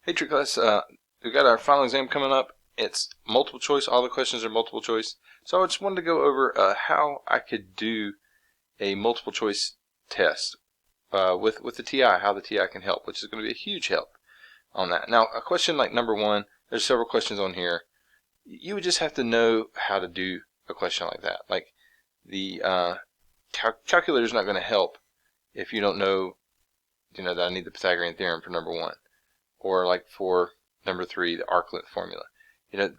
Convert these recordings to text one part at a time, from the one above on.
Hey Tree Class, we've got our final exam coming up. It's multiple choice. All the questions are multiple choice. So I just wanted to go over how I could do a multiple choice test with the TI, how the TI can help, which is going to be a huge help on that. Now, a question like number one, there's several questions on here. You would just have to know how to do a question like that. Like the calculator is not going to help if you don't know, that I need the Pythagorean theorem for number one. Or like for number three, the arc length formula.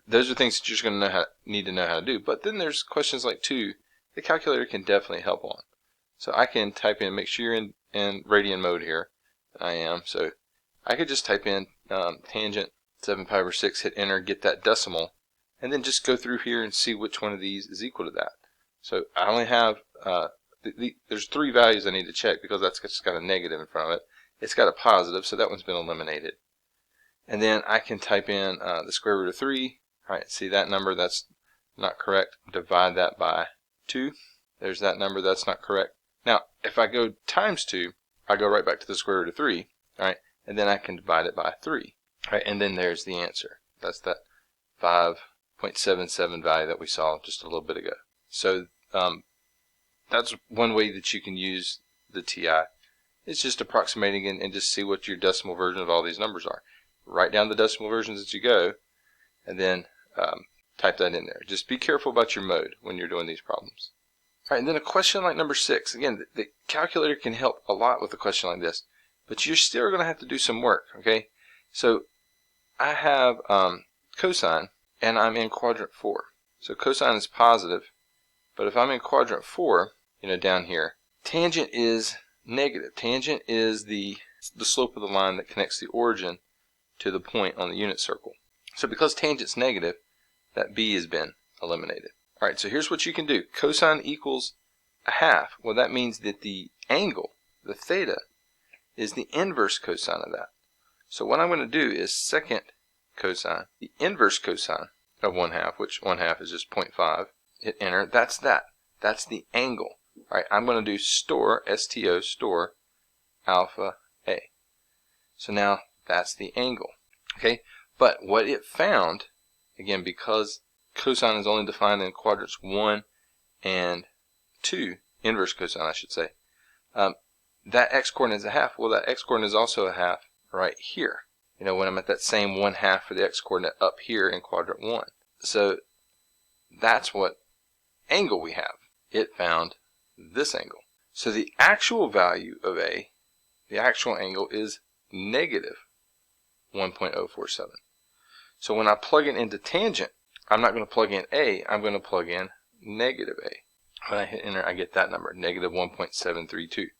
Those are things that you're just going to need to know how to do. But then there's questions like two, the calculator can definitely help on. So I can type in, make sure you're in radian mode here. I am. So I could just type in tangent 7 pi over 6, hit enter, get that decimal, and then just go through here and see which one of these is equal to that. So I only have, there's three values I need to check because that's just got a negative in front of it. It's got a positive, so that one's been eliminated. And then I can type in the square root of 3. All right, see that number, that's not correct. Divide that by 2. There's that number, that's not correct. Now, if I go times 2, I go right back to the square root of 3. All right, and then I can divide it by 3. All right, and then there's the answer. That's that 5.77 value that we saw just a little bit ago. So that's one way that you can use the TI. It's just approximating and just see what your decimal version of all these numbers are. Write down the decimal versions as you go, and then type that in there. Just be careful about your mode when you're doing these problems. All right, and then a question like number 6. Again, the calculator can help a lot with a question like this, but you're still going to have to do some work, okay? So I have cosine, and I'm in quadrant 4. So cosine is positive, but if I'm in quadrant 4, down here, tangent is negative. Tangent is the slope of the line that connects the origin to the point on the unit circle. So because tangent's negative, that b has been eliminated. All right, so here's what you can do. Cosine equals a half. Well, that means that the angle, the theta, is the inverse cosine of that. So what I'm going to do is second cosine, the inverse cosine of 1/2, which 1/2 is just 0.5. Hit enter. That's that. That's the angle. All right, I'm going to do store, STO, store alpha A. So now that's the angle. Okay, but what it found, again, because cosine is only defined in quadrants 1 and 2, inverse cosine I should say, that x-coordinate is a half. Well, that x-coordinate is also a half right here. When I'm at that same 1/2 for the x-coordinate up here in quadrant 1. So that's what angle we have. It found this angle. So the actual value of A, the actual angle, is negative 1.047. So when I plug it into tangent, I'm not going to plug in A, I'm going to plug in negative A. When I hit enter, I get that number, negative 1.732.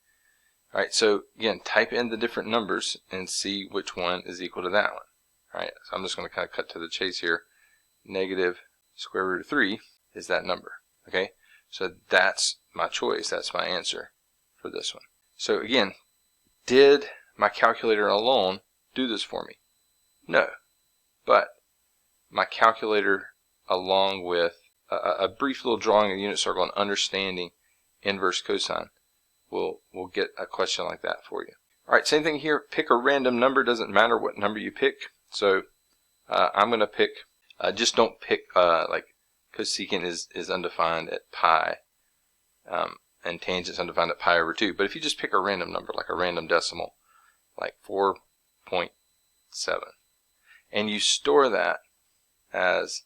All right, so again, type in the different numbers and see which one is equal to that one. All right, so I'm just going to kind of cut to the chase here. Negative square root of 3 is that number. Okay, so that's my choice, that's my answer for this one. So again, did my calculator alone do this for me? No, but my calculator, along with a brief little drawing of the unit circle and understanding inverse cosine, will get a question like that for you. All right, same thing here. Pick a random number. Doesn't matter what number you pick. So I'm going to pick, just don't pick like cosecant is undefined at pi, and tangent is undefined at pi over 2. But if you just pick a random number, like a random decimal, like 4.7, and you store that as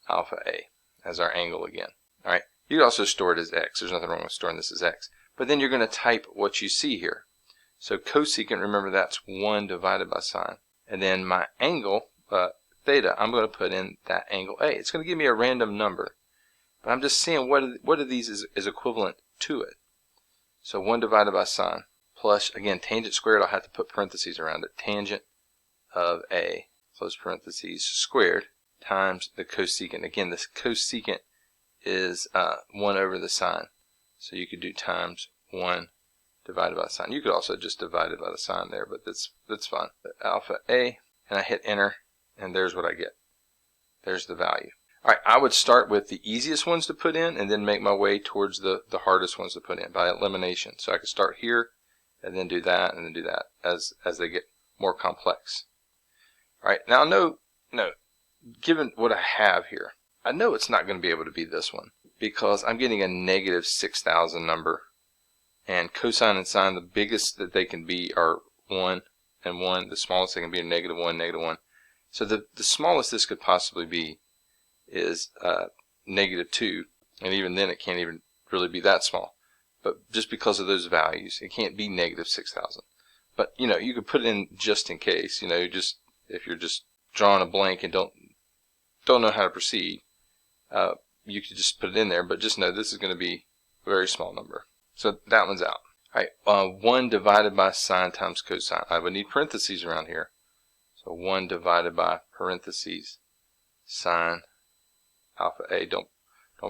alpha A, as our angle again. All right, you can also store it as x. There's nothing wrong with storing this as x. But then you're going to type what you see here. So cosecant, remember that's 1 divided by sine. And then my angle, theta, I'm going to put in that angle A. It's going to give me a random number. But I'm just seeing what of these is equivalent to it. So 1 divided by sine plus, again, tangent squared, I'll have to put parentheses around it. Tangent of A, close parentheses, squared, times the cosecant. Again, this cosecant is 1 over the sine. So you could do times 1 divided by the sine. You could also just divide it by the sine there, but that's fine. Alpha A, and I hit enter, and there's what I get. There's the value. All right, I would start with the easiest ones to put in and then make my way towards the hardest ones to put in by elimination. So I could start here and then do that and then do that as they get more complex. All right, now no, given what I have here, I know it's not going to be able to be this one because I'm getting a negative 6,000 number, and cosine and sine, the biggest that they can be are 1 and 1. The smallest they can be are negative 1, negative 1. So the smallest this could possibly be is negative 2, and even then it can't even really be that small. But just because of those values, it can't be negative 6,000. But you could put it in just in case. Just if you're just drawing a blank and don't know how to proceed, you could just put it in there. But just know this is going to be a very small number. So that one's out. All right, 1 divided by sine times cosine. I would need parentheses around here. So 1 divided by parentheses sine alpha a. Don't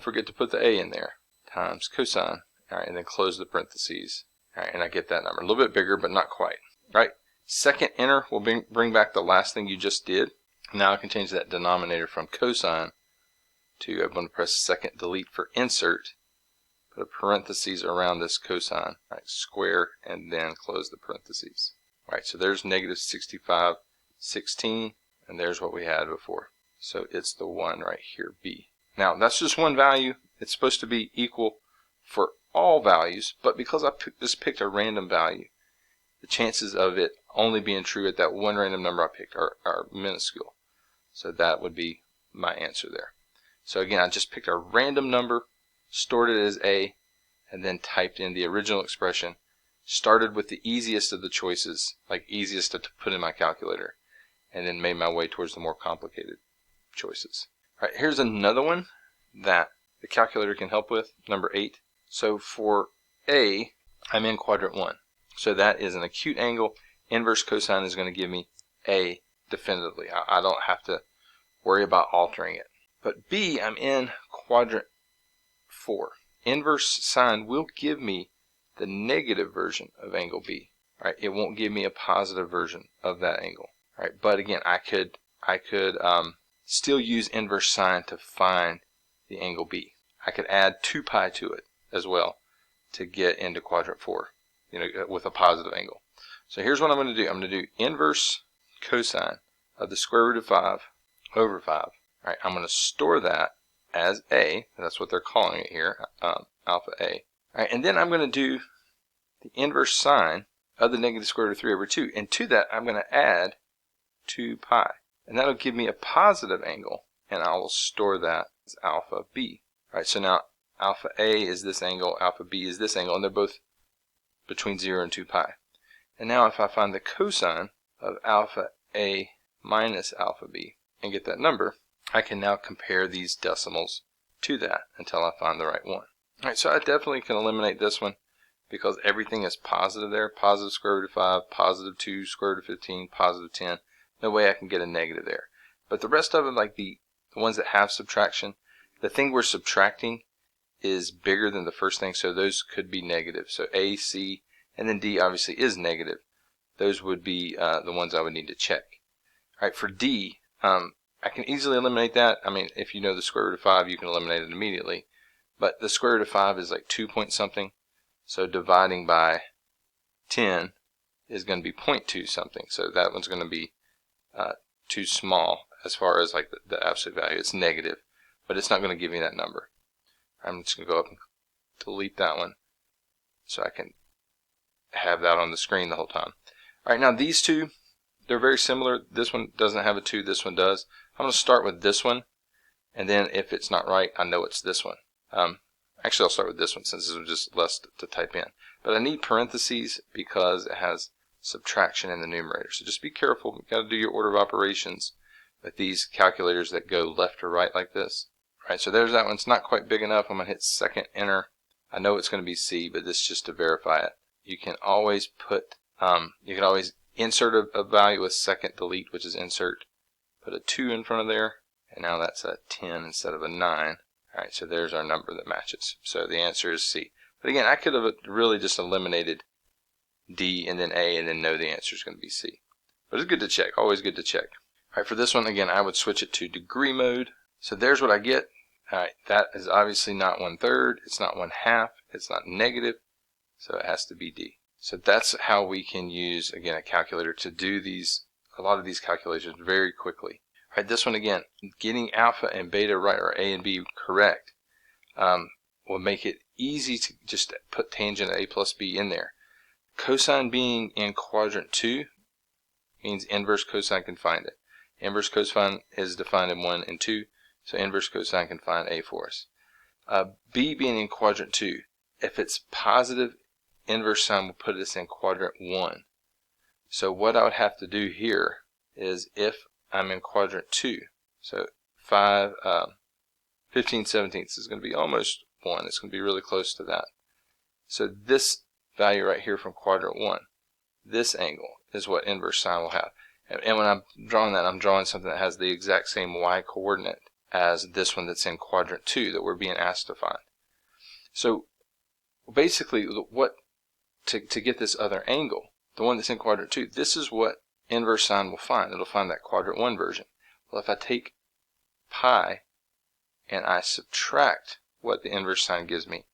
forget to put the a in there. Times cosine. All right, and then close the parentheses. All right, and I get that number. A little bit bigger, but not quite. All right, second enter will bring back the last thing you just did. Now I can change that denominator from cosine to, I'm going to press second delete for insert. Put a parentheses around this cosine. All right, square, and then close the parentheses. All right, so there's negative 65/16, and there's what we had before. So it's the one right here, B. Now that's just one value. It's supposed to be equal for all values, but because I just picked a random value, the chances of it only being true at that one random number I picked are minuscule. So that would be my answer there. So again, I just picked a random number, stored it as A, and then typed in the original expression, started with the easiest of the choices, like easiest to put in my calculator, and then made my way towards the more complicated choices. All right, here's another one that the calculator can help with, number 8. So for A, I'm in quadrant 1. So that is an acute angle. Inverse cosine is going to give me A definitively. I don't have to worry about altering it. But B, I'm in quadrant 4. Inverse sine will give me the negative version of angle B. All right, it won't give me a positive version of that angle. All right, but again, I could still use inverse sine to find the angle B. I could add 2 pi to it as well to get into quadrant 4, with a positive angle. So here's what I'm going to do. I'm going to do inverse cosine of the square root of 5 over 5. All right, I'm going to store that as A. That's what they're calling it here, alpha A. All right, and then I'm going to do the inverse sine of the negative square root of 3 over 2. And to that, I'm going to add 2 pi. And that'll give me a positive angle, and I will store that as alpha B. All right, so now alpha A is this angle, alpha B is this angle, and they're both between 0 and 2 pi. And now if I find the cosine of alpha A minus alpha B and get that number, I can now compare these decimals to that until I find the right one. All right, so I definitely can eliminate this one because everything is positive there. Positive square root of 5, positive 2, square root of 15, positive 10. No way I can get a negative there. But the rest of them, like the ones that have subtraction, the thing we're subtracting is bigger than the first thing, so those could be negative. So A, C, and then D obviously is negative. Those would be the ones I would need to check. All right, for D, I can easily eliminate that. I mean, if you know the square root of 5, you can eliminate it immediately. But the square root of 5 is like 2 point something. So dividing by 10 is going to be 0.2 something. So that one's going to be too small as far as like the absolute value. It's negative, but it's not going to give me that number. I'm just going to go up and delete that one so I can have that on the screen the whole time. All right, now these two, they're very similar. This one doesn't have a 2, this one does. I'm going to start with this one, and then if it's not right, I know it's this one. Actually, I'll start with this one since this is just less to type in. But I need parentheses because it has subtraction in the numerator. So just be careful. You've got to do your order of operations with these calculators that go left or right like this. All right, so there's that one. It's not quite big enough. I'm going to hit second enter. I know it's going to be C, but this is just to verify it. You can always put, you can always insert a value with second delete, which is insert. Put a 2 in front of there, and now that's a 10 instead of a 9. All right, so there's our number that matches. So the answer is C. But again, I could have really just eliminated D and then A and then know the answer is going to be C. But it's good to check, always good to check. All right, for this one, again, I would switch it to degree mode. So there's what I get. All right, that is obviously not 1/3, it's not 1/2, it's not negative, so it has to be D. So that's how we can use, again, a calculator to do these a lot of these calculations very quickly. All right, this one again, getting alpha and beta right, or A and B correct, will make it easy to just put tangent A plus B in there. Cosine being in quadrant 2 means inverse cosine can find it. Inverse cosine is defined in 1 and 2, so inverse cosine can find A for us. B being in quadrant 2, if it's positive, inverse sine will put us in quadrant 1. So what I would have to do here is, if I'm in quadrant 2, so 15/17 is going to be almost 1. It's going to be really close to that. So this value right here from quadrant 1, this angle is what inverse sine will have. And when I'm drawing that, I'm drawing something that has the exact same y coordinate as this one that's in quadrant 2 that we're being asked to find. So basically, to get this other angle, the one that's in quadrant 2, this is what inverse sine will find. It'll find that quadrant 1 version. Well, if I take pi and I subtract what the inverse sine gives me,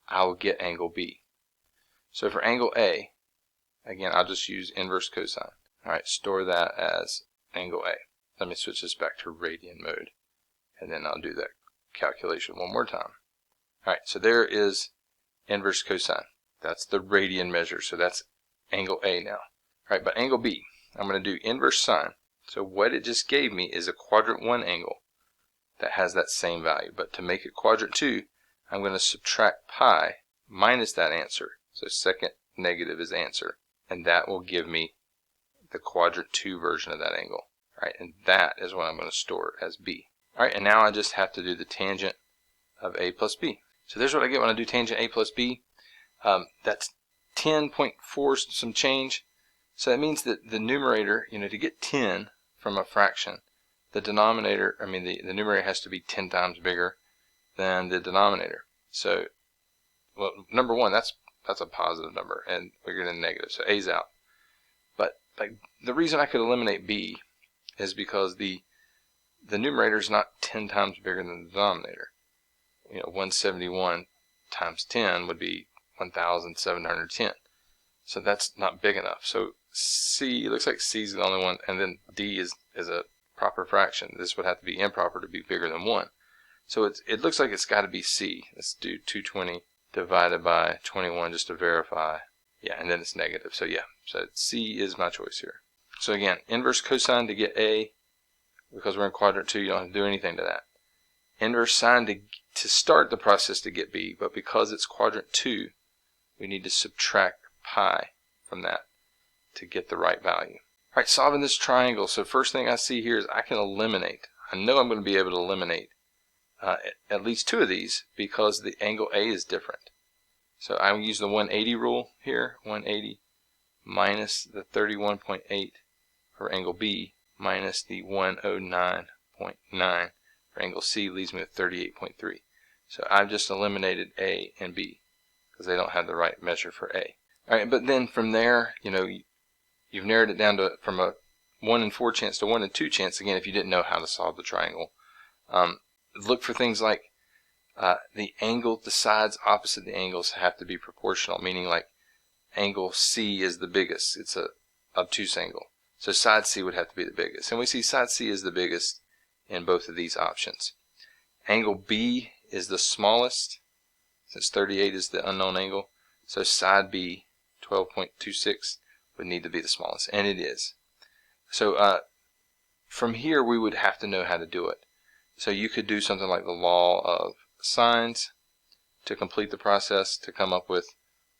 I will get angle B. So for angle A, again, I'll just use inverse cosine. All right, store that as angle A. Let me switch this back to radian mode, and then I'll do that calculation one more time. All right, so there is inverse cosine. That's the radian measure, so that's angle A now. All right, but angle B, I'm going to do inverse sine. So what it just gave me is a quadrant 1 angle that has that same value. But to make it quadrant 2, I'm going to subtract pi minus that answer. So second negative is answer. And that will give me the quadrant 2 version of that angle. All right, and that is what I'm going to store as B. All right, and now I just have to do the tangent of A plus B. So there's what I get when I do tangent A plus B. That's 10.4 some change. So that means that the numerator, to get 10 from a fraction, the denominator, the numerator has to be 10 times bigger than the denominator. So, well, number one, that's a positive number, and we're getting negative, so A's out. But the reason I could eliminate B is because the numerator is not 10 times bigger than the denominator. 171 times 10 would be 1,710. So that's not big enough. So C, looks like C is the only one, and then D is a proper fraction. This would have to be improper to be bigger than 1. So it looks like it's got to be C. Let's do 220 divided by 21 just to verify. Yeah, and then it's negative. So yeah, so C is my choice here. So again, inverse cosine to get A, because we're in quadrant 2, you don't have to do anything to that. Inverse sine to start the process to get B, but because it's quadrant 2, we need to subtract pi from that to get the right value. All right, solving this triangle. So first thing I see here is I can eliminate. I know I'm going to be able to eliminate at least 2 of these because the angle A is different. So I will use the 180 rule here. 180 minus the 31.8 for angle B minus the 109.9 for angle C leaves me with 38.3. So I've just eliminated A and B because they don't have the right measure for A. All right, but then from there, you've narrowed it down to from a 1 in 4 chance to 1 in 2 chance. Again, if you didn't know how to solve the triangle, look for things like the sides opposite the angles have to be proportional, meaning like angle C is the biggest. It's a obtuse angle. So side C would have to be the biggest. And we see side C is the biggest in both of these options. Angle B is the smallest, since 38 is the unknown angle. So side B, 12.26, would need to be the smallest, and it is. So from here, we would have to know how to do it. So you could do something like the law of sines to complete the process to come up with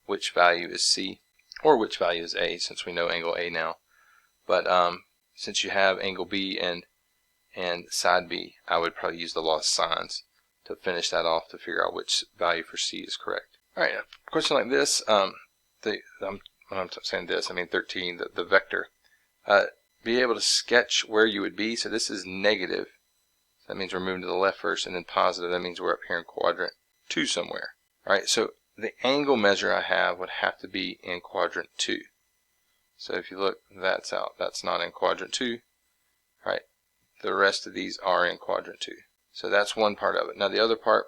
which value is C or which value is A, since we know angle A now. But since you have angle B and side B, I would probably use the law of sines to finish that off to figure out which value for C is correct. All right, a question like this, when I'm saying this, I mean 13, the vector. Be able to sketch where you would be. So this is negative. So that means we're moving to the left first, and then positive. That means we're up here in quadrant 2 somewhere. All right, so the angle measure I have would have to be in quadrant 2. So if you look, that's out. That's not in quadrant 2. All right, the rest of these are in quadrant 2. So that's one part of it. Now the other part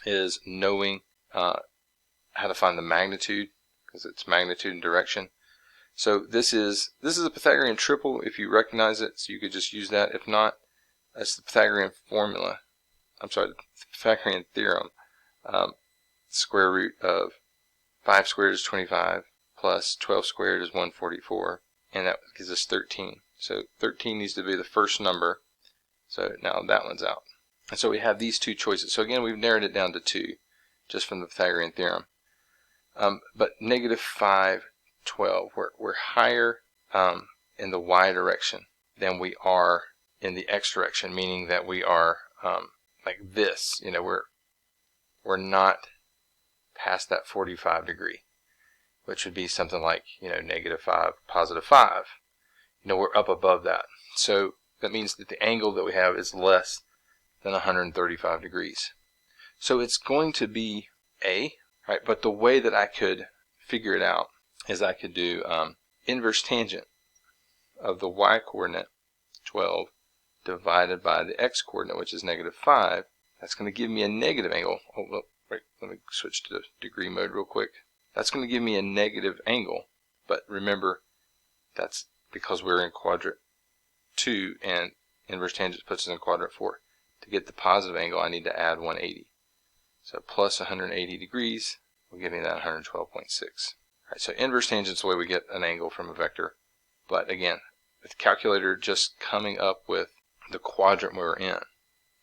is knowing how to find the magnitude, because it's magnitude and direction. So this is a Pythagorean triple if you recognize it, so you could just use that. If not, that's the Pythagorean formula. I'm sorry, the Pythagorean theorem. Square root of 5 squared is 25, plus 12 squared is 144, and that gives us 13. So 13 needs to be the first number. So now that one's out. And so we have these two choices. So again, we've narrowed it down to 2, just from the Pythagorean theorem. But negative 5, 12, we're higher in the y direction than we are in the x direction, meaning that we are like this. You know, we're not past that 45 degree, which would be something like, you know, negative 5, positive 5. You know, we're up above that. So that means that the angle that we have is less than 135 degrees. So it's going to be A, right? But the way that I could figure it out is I could do inverse tangent of the y coordinate, 12, divided by the x coordinate, which is negative 5. That's going to give me a negative angle. Oh, well, wait, let me switch to degree mode real quick. That's going to give me a negative angle. But remember, that's because we're in quadrant 2 and inverse tangent puts us in quadrant 4. To get the positive angle, I need to add 180. So plus 180 degrees will give me that 112.6. All right, so inverse tangent is the way we get an angle from a vector. But again, with the calculator just coming up with the quadrant we're in,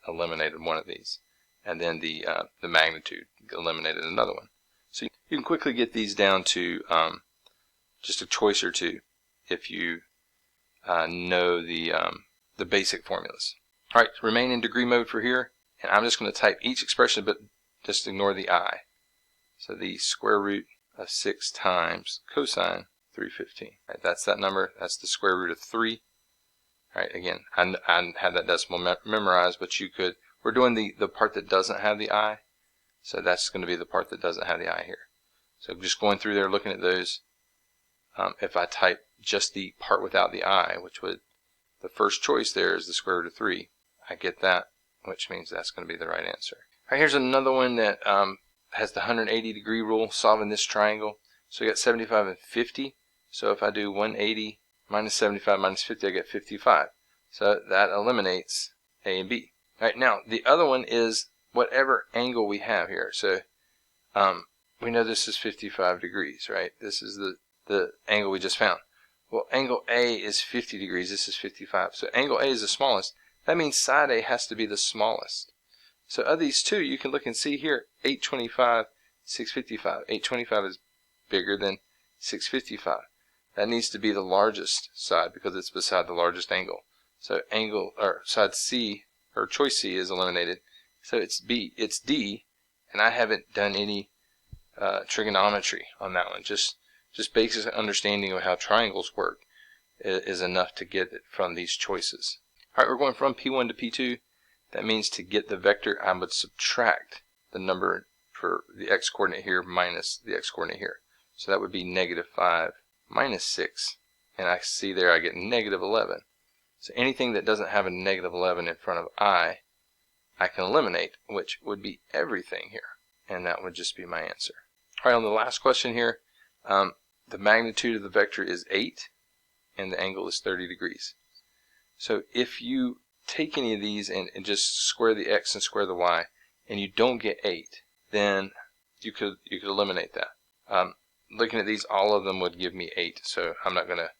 eliminated one of these. And then the magnitude eliminated another one. So you can quickly get these down to just a choice or two if you know the basic formulas. All right, remain in degree mode for here, and I'm just going to type each expression, but just ignore the I. So the square root of 6 times cosine 315. Right, that's that number. That's the square root of 3. All right, again, I had that decimal memorized, but you could. We're doing the part that doesn't have the I, so that's going to be the part that doesn't have the I here. So just going through there, looking at those. If I type just the part without the I, which would, the first choice there is the square root of 3. I get that, which means that's going to be the right answer. All right, here's another one that has the 180 degree rule, solving this triangle. So we got 75 and 50. So if I do 180 minus 75 minus 50, I get 55. So that eliminates A and B. All right, now the other one is whatever angle we have here. So we know this is 55 degrees, right? This is the angle we just found. Well, angle A is 50 degrees. This is 55. So angle A is the smallest. That means side A has to be the smallest. So of these two, you can look and see here, 825, 655. 825 is bigger than 655. That needs to be the largest side because it's beside the largest angle. So angle, or side C, or choice C is eliminated. So it's B, it's D, and I haven't done any trigonometry on that one. Just basic understanding of how triangles work is enough to get it from these choices. All right, we're going from P1 to P2. That means to get the vector, I would subtract the number for the x coordinate here minus the x coordinate here. So that would be negative 5 minus 6. And I see there I get negative 11. So anything that doesn't have a negative 11 in front of I can eliminate, which would be everything here. And that would just be my answer. All right, on the last question here, the magnitude of the vector is 8, and the angle is 30 degrees. So if you take any of these and just square the x and square the y, and you don't get 8, then you could eliminate that. Looking at these, all of them would give me 8, so I'm not going to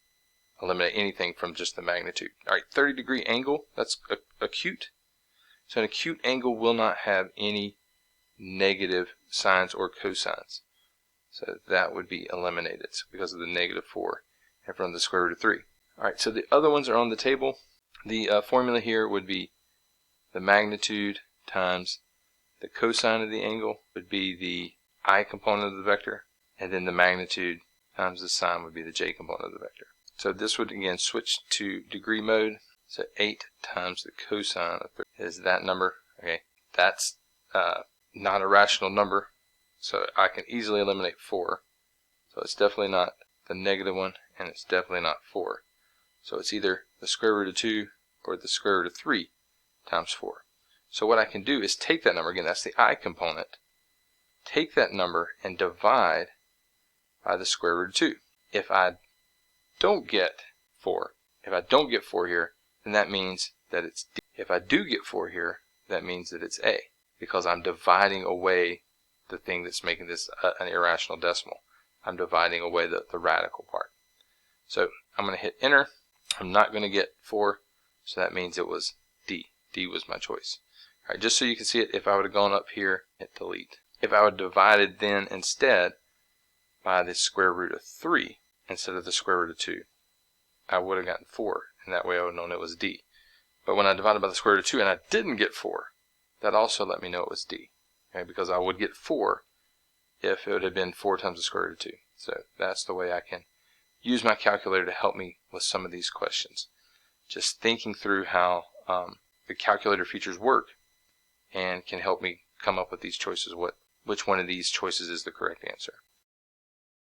eliminate anything from just the magnitude. All right, 30 degree angle, that's acute. So an acute angle will not have any negative sines or cosines. So that would be eliminated because of the negative 4 in front of the square root of 3. All right, so the other ones are on the table. The formula here would be the magnitude times the cosine of the angle would be the I component of the vector, and then the magnitude times the sine would be the j component of the vector. So this would again switch to degree mode. So 8 times the cosine of 30 is that number. Okay, that's not a rational number, so I can easily eliminate 4. So it's definitely not the negative one, and it's definitely not 4. So it's either the square root of 2 or the square root of 3 times 4. So what I can do is take that number, again that's the I component, take that number and divide by the square root of 2. If I don't get 4. If I don't get 4 here, then that means that it's D. If I do get 4 here, that means that it's A, because I'm dividing away the thing that's making this an irrational decimal. I'm dividing away the radical part. So I'm going to hit enter. I'm not going to get 4, so that means it was D. D was my choice. All right, just so you can see it, if I would have gone up here, hit delete. If I would have divided then instead by the square root of 3 instead of the square root of 2, I would have gotten 4, and that way I would have known it was D. But when I divided by the square root of 2 and I didn't get 4, that also let me know it was D, okay, because I would get 4 if it would have been 4 times the square root of 2. So that's the way I can use my calculator to help me with some of these questions. Just thinking through how the calculator features work and can help me come up with these choices, which one of these choices is the correct answer.